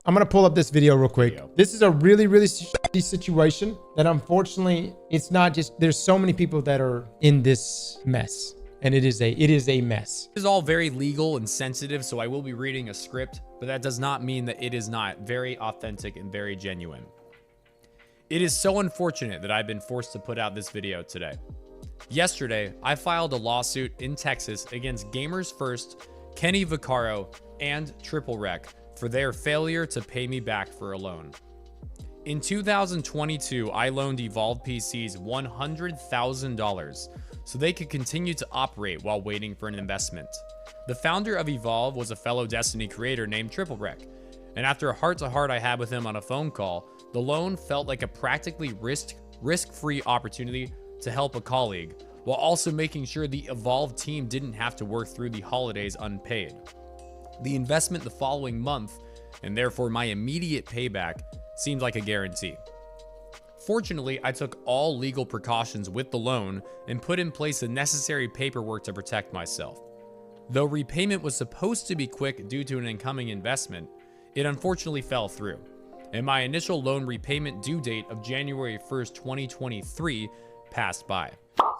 I'm going to pull up this video real quick. This is a really shitty situation that unfortunately, it's not just, there's so many people that are in this mess. And it is a mess. This is all very legal and sensitive, so I will be reading a script, but that does not mean that it is not very authentic and very genuine. It is so unfortunate that I've been forced to put out this video today. Yesterday, I filed a lawsuit in Texas against Gamers First, Kenny Vaccaro, and TripleWreck for their failure to pay me back for a loan. In 2022, I loaned Evolve PCs $100,000 so they could continue to operate while waiting for an investment. The founder of Evolve was a fellow Destiny creator named TripleWreck, and after a heart-to-heart I had with him on a phone call, the loan felt like a practically risk-free opportunity to help a colleague, while also making sure the Evolve team didn't have to work through the holidays unpaid. The investment the following month, and therefore my immediate payback, seemed like a guarantee. Fortunately, I took all legal precautions with the loan and put in place the necessary paperwork to protect myself. Though repayment was supposed to be quick due to an incoming investment, it unfortunately fell through, and my initial loan repayment due date of January 1st, 2023 passed by.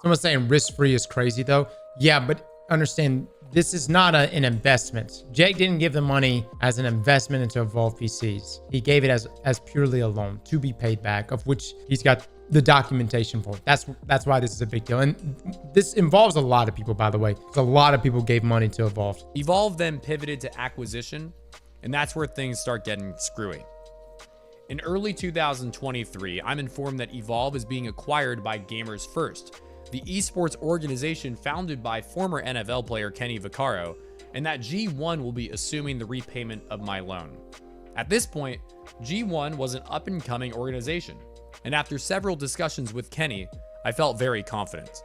Someone's saying risk-free is crazy though. Yeah, but understand, this is not an investment. Jake didn't give the money as an investment into Evolve PCs. He gave it as purely a loan to be paid back, of which he's got the documentation for. That's why this is a big deal. And this involves a lot of people, by the way. A lot of people gave money to Evolve. Evolve then pivoted to acquisition, and that's where things start getting screwy. In early 2023, I'm informed that Evolve is being acquired by Gamers First, the esports organization founded by former NFL player Kenny Vaccaro, and that G1 will be assuming the repayment of my loan. At this point, G1 was an up-and-coming organization, and after several discussions with Kenny, I felt very confident.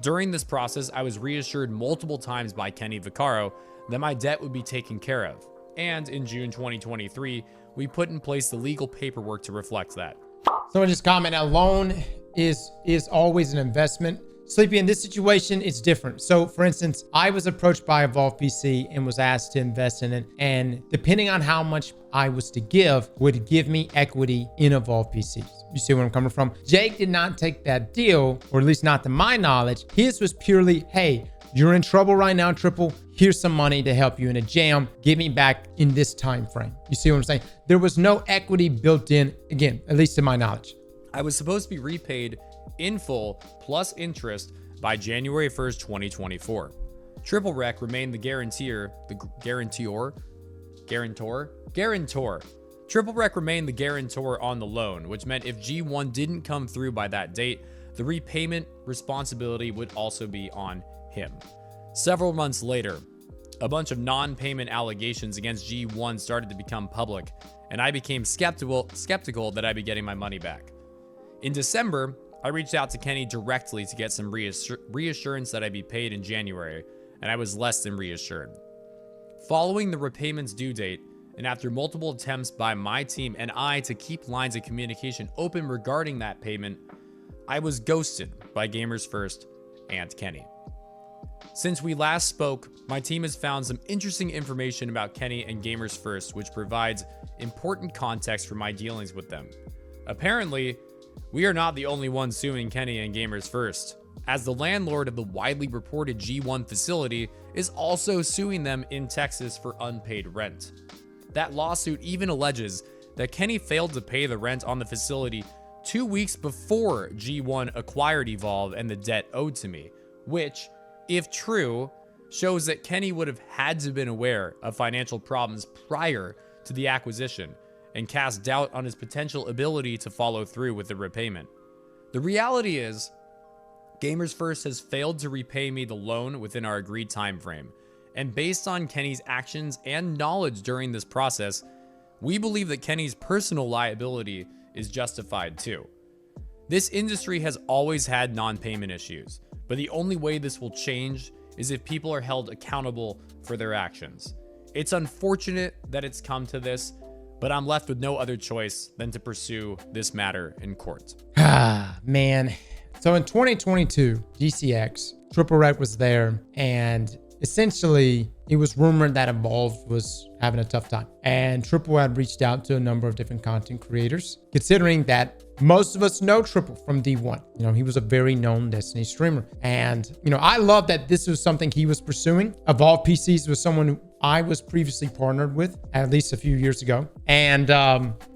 During this process, I was reassured multiple times by Kenny Vaccaro that my debt would be taken care of, and in June 2023, we put in place the legal paperwork to reflect that. Someone just commented, a loan is always an investment. Sleepy, in this situation, it's different. So for instance, I was approached by Evolve PC and was asked to invest in it. And depending on how much I was to give, would give me equity in Evolve PCs. You see where I'm coming from? Jake did not take that deal, or at least not to my knowledge. His was purely, hey, you're in trouble right now, Triple. Here's some money to help you in a jam. Give me back in this time frame. You see what I'm saying? There was no equity built in, again, at least to my knowledge. I was supposed to be repaid in full plus interest by January 1st, 2024. TripleWreck remained the guarantor. TripleWreck remained the guarantor on the loan, which meant if G1 didn't come through by that date, the repayment responsibility would also be on him. Several months later, a bunch of non-payment allegations against G1 started to become public, and I became skeptical that I'd be getting my money back. In December, I reached out to Kenny directly to get some reassurance that I'd be paid in January, and I was less than reassured. Following the repayment's due date, and after multiple attempts by my team and I to keep lines of communication open regarding that payment, I was ghosted by Gamers First and Kenny. Since we last spoke, my team has found some interesting information about Kenny and Gamers First, which provides important context for my dealings with them. Apparently, we are not the only ones suing Kenny and Gamers First, as the landlord of the widely reported G1 facility is also suing them in Texas for unpaid rent. That lawsuit even alleges that Kenny failed to pay the rent on the facility 2 weeks before G1 acquired Evolve and the debt owed to me, which, if true, shows that Kenny would have had to have been aware of financial problems prior to the acquisition and cast doubt on his potential ability to follow through with the repayment. The reality is, Gamers First has failed to repay me the loan within our agreed time frame, and based on Kenny's actions and knowledge during this process, we believe that Kenny's personal liability is justified too. This industry has always had non-payment issues, but the only way this will change is if people are held accountable for their actions. It's unfortunate that it's come to this, but I'm left with no other choice than to pursue this matter in court. Ah, man. So in 2022, GCX, TripleWreck was there, and essentially it was rumored that Evolve was having a tough time. And Triple had reached out to a number of different content creators, considering that most of us know Triple from D1. You know, he was a very known Destiny streamer. And, you know, I love that this was something he was pursuing. Evolve PCs was someone who I was previously partnered with at least a few years ago. And,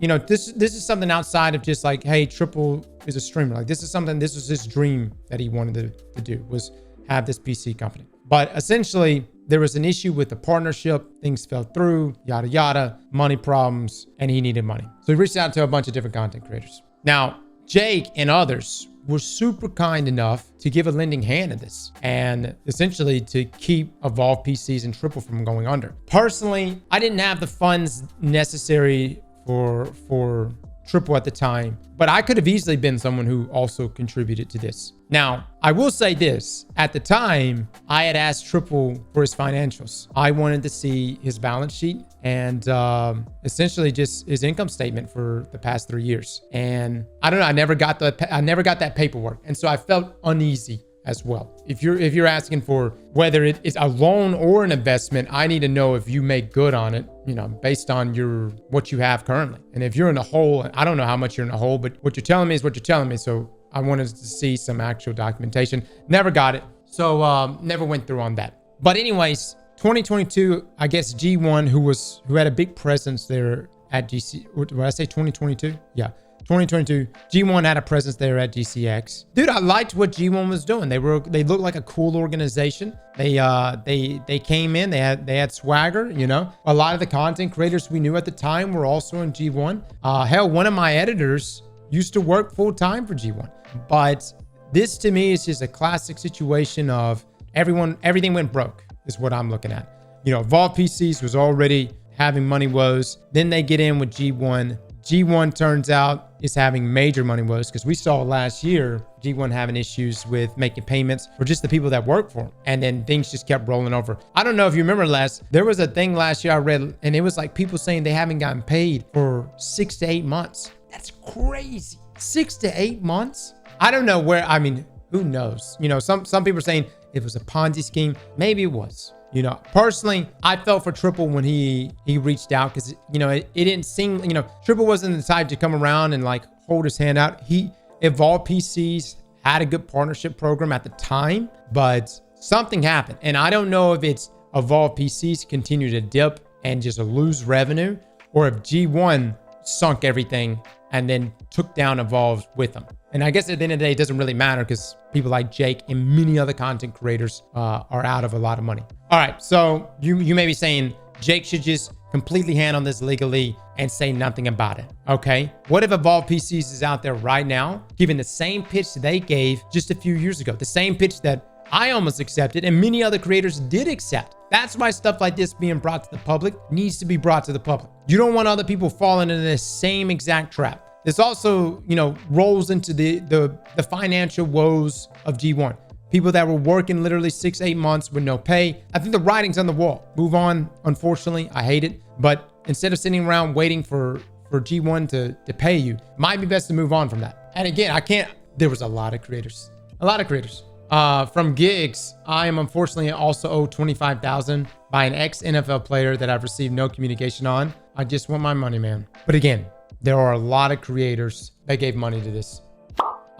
you know, this is something outside of just like, hey, Triple is a streamer. Like this was his dream that he wanted to do, was have this PC company. But essentially, there was an issue with the partnership. Things fell through, yada, yada, money problems, and he needed money. So he reached out to a bunch of different content creators. Now, Jake and others were super kind enough to give a lending hand in this and essentially to keep Evolve PCs and Triple from going under. Personally, I didn't have the funds necessary for Triple at the time, but I could have easily been someone who also contributed to this. Now, I will say this, at the time, I had asked Triple for his financials. I wanted to see his balance sheet and essentially just his income statement for the past 3 years. And I don't know, I never got that paperwork. And so I felt uneasy as well. If you're asking for whether it is a loan or an investment, I need to know if you make good on it, you know, based on what you have currently. And if you're in a hole, I don't know how much you're in a hole, but what you're telling me is what you're telling me. So I wanted to see some actual documentation. Never got it. So never went through on that. But anyways, 2022, I guess G1, who had a big presence there at GC, did I say 2022? Yeah. 2022, G1 had a presence there at GCX. Dude, I liked what G1 was doing. They looked like a cool organization. They came in, they had swagger, you know. A lot of the content creators we knew at the time were also in G1. Hell, one of my editors used to work full time for G1. But this to me is just a classic situation of everything went broke is what I'm looking at. You know, Evolve PCs was already having money woes. Then they get in with G1. G1 turns out is having major money woes because we saw last year G1 having issues with making payments for just the people that work for him. And then things just kept rolling over. I don't know if you remember there was a thing last year I read, and it was like people saying they haven't gotten paid for 6 to 8 months. That's crazy. 6 to 8 months? I don't know I mean, who knows? You know, some people are saying it was a Ponzi scheme. Maybe it was. You know, personally, I felt for Triple when he reached out because, you know, it didn't seem, you know, Triple wasn't the type to come around and like hold his hand out. Evolve PCs had a good partnership program at the time, but something happened. And I don't know if it's Evolve PCs continue to dip and just lose revenue, or if G1 sunk everything and then took down Evolve with them. And I guess at the end of the day, it doesn't really matter because people like Jake and many other content creators are out of a lot of money. All right, so you may be saying Jake should just completely handle this legally and say nothing about it. Okay, what if Evolve PCs is out there right now giving the same pitch they gave just a few years ago, the same pitch that I almost accepted and many other creators did accept? That's why stuff like this being brought to the public needs to be brought to the public. You don't want other people falling into this same exact trap. This also, you know, rolls into the financial woes of G1. People that were working literally 6, 8 months with no pay. I think the writing's on the wall. Move on. Unfortunately, I hate it. But instead of sitting around waiting for G1 to pay you, might be best to move on from that. And again, there was a lot of creators. From gigs, I am unfortunately also owed $25,000 by an ex-NFL player that I've received no communication on. I just want my money, man. But again, there are a lot of creators that gave money to this.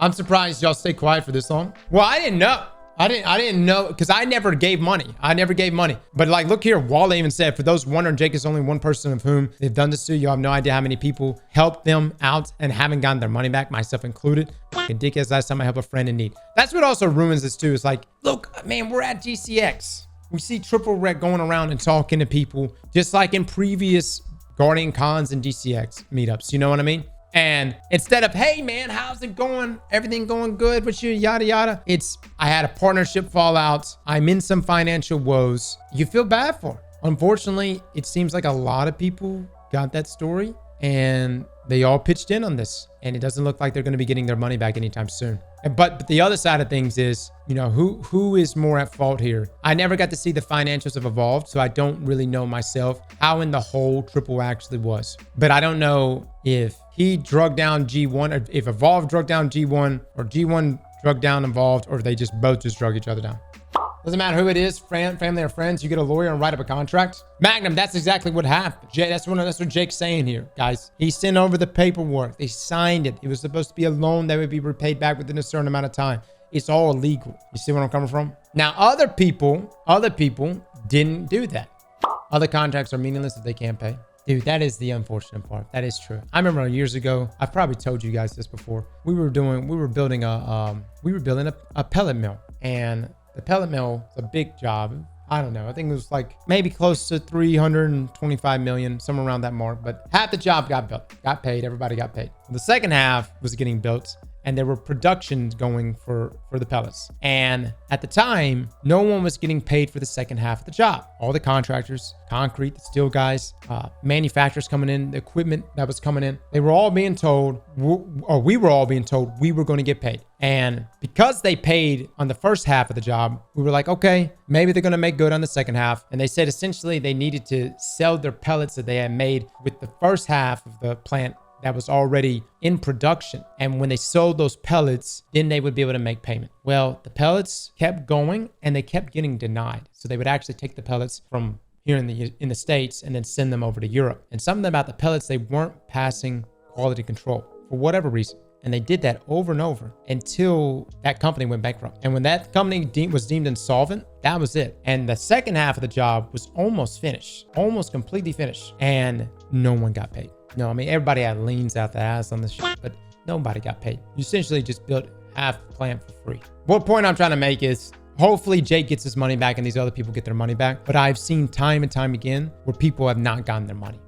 I'm surprised y'all stay quiet for this long. Well, I didn't know. I didn't know because I never gave money. But like, look here, Wale even said, for those wondering, Jake is only one person of whom they've done this to. You have no idea how many people helped them out and haven't gotten their money back, myself included. Fucking dickheads, last time I helped a friend in need. That's what also ruins this too. It's like, look, man, we're at GCX. We see TripleWreck going around and talking to people just like in previous Guardian Cons and GCX meetups. You know what I mean? And instead of, hey man, how's it going? Everything going good with you? Yada, yada. It's, I had a partnership fallout. I'm in some financial woes. You feel bad for it. Unfortunately, it seems like a lot of people got that story and they all pitched in on this. And it doesn't look like they're going to be getting their money back anytime soon. But the other side of things is, you know, who is more at fault here? I never got to see the financials of Evolve, so I don't really know myself how in the whole Triple actually was. But I don't know if he drug down G1, or if Evolve drug down G1, or G1 drug down Evolve, or if they just both just drug each other down. Doesn't matter who it is, family or friends, you get a lawyer and write up a contract. Magnum, that's exactly what happened. That's what Jake's saying here, guys. He sent over the paperwork. They signed it. It was supposed to be a loan that would be repaid back within a certain amount of time. It's all illegal. You see where I'm coming from? Now, other people didn't do that. Other contracts are meaningless if they can't pay. Dude, that is the unfortunate part. That is true. I remember years ago, I've probably told you guys this before. We were building a pellet mill, and the pellet mill is a big job. I don't know. I think it was like maybe close to 325 million, somewhere around that mark. But half the job got paid. Everybody got paid. The second half was getting built, and there were productions going for the pellets. And at the time, no one was getting paid for the second half of the job. All the contractors, concrete, the steel guys, manufacturers coming in, the equipment that was coming in, they were all being told, or we were all being told we were going to get paid. And because they paid on the first half of the job, we were like, okay, maybe they're going to make good on the second half. And they said essentially they needed to sell their pellets that they had made with the first half of the plant that was already in production. And when they sold those pellets, then they would be able to make payment. Well, the pellets kept going and they kept getting denied. So they would actually take the pellets from here in the States and then send them over to Europe. And something about the pellets, they weren't passing quality control for whatever reason. And they did that over and over until that company went bankrupt. And when that company was deemed insolvent, that was it. And the second half of the job was almost finished, almost completely finished. And no one got paid. No, I mean, everybody had liens out the ass on this shit, but nobody got paid. You essentially just built half the plant for free. What point I'm trying to make is hopefully Jake gets his money back and these other people get their money back. But I've seen time and time again where people have not gotten their money.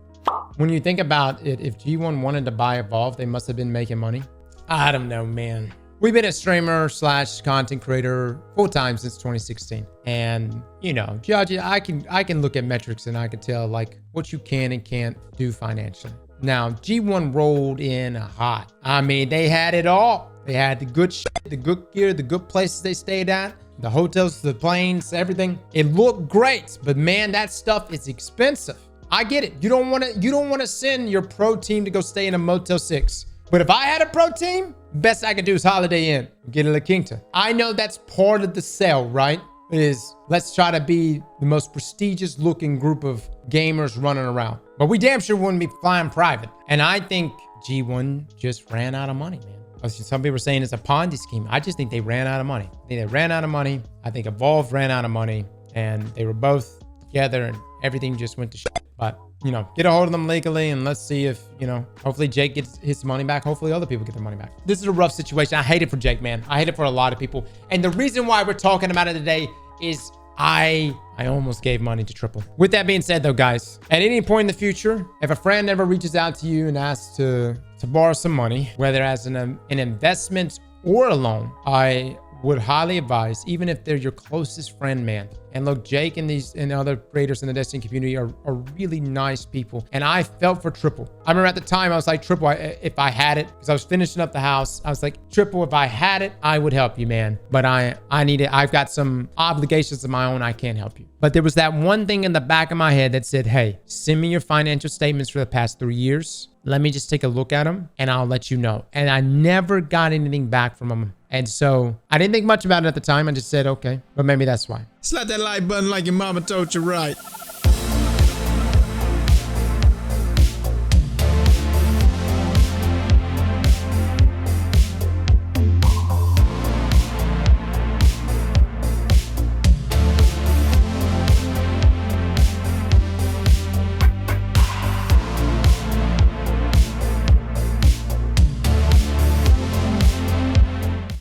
When you think about it, if G1 wanted to buy Evolve, they must have been making money. I don't know, man. We've been a streamer / content creator full time since 2016. And, you know, Judge, I can look at metrics and I can tell like what you can and can't do financially. Now, G1 rolled in hot. I mean, they had it all. They had the good shit, the good gear, the good places they stayed at, the hotels, the planes, everything. It looked great, but man, that stuff is expensive. I get it. You don't want to send your pro team to go stay in a Motel 6. But if I had a pro team, best I could do is Holiday Inn, get a La Quinta. I know that's part of the sell, right? Is let's try to be the most prestigious looking group of gamers running around. But we damn sure wouldn't be flying private. And I think G1 just ran out of money, man. Some people are saying it's a Ponzi scheme. I just think they ran out of money. I think they ran out of money. I think Evolve ran out of money. And they were both together and everything just went to shit. But, you know, get a hold of them legally and let's see if, you know, hopefully Jake gets his money back. Hopefully other people get their money back. This is a rough situation. I hate it for Jake, man. I hate it for a lot of people. And the reason why we're talking about it today is I almost gave money to Triple. With that being said, though, guys, at any point in the future, if a friend ever reaches out to you and asks to borrow some money, whether as an investment or a loan, I would highly advise, even if they're your closest friend, man. And look, Jake and other creators in the Destiny community are really nice people. And I felt for Triple. I remember at the time, I was like, Triple, if I had it, because I was finishing up the house, I was like, Triple, if I had it, I would help you, man. But I need it. I've got some obligations of my own. I can't help you. But there was that one thing in the back of my head that said, hey, send me your financial statements for the past 3 years. Let me just take a look at them and I'll let you know. And I never got anything back from them. And so I didn't think much about it at the time. I just said, okay, but maybe that's why. Slap that like button like your mama told you right.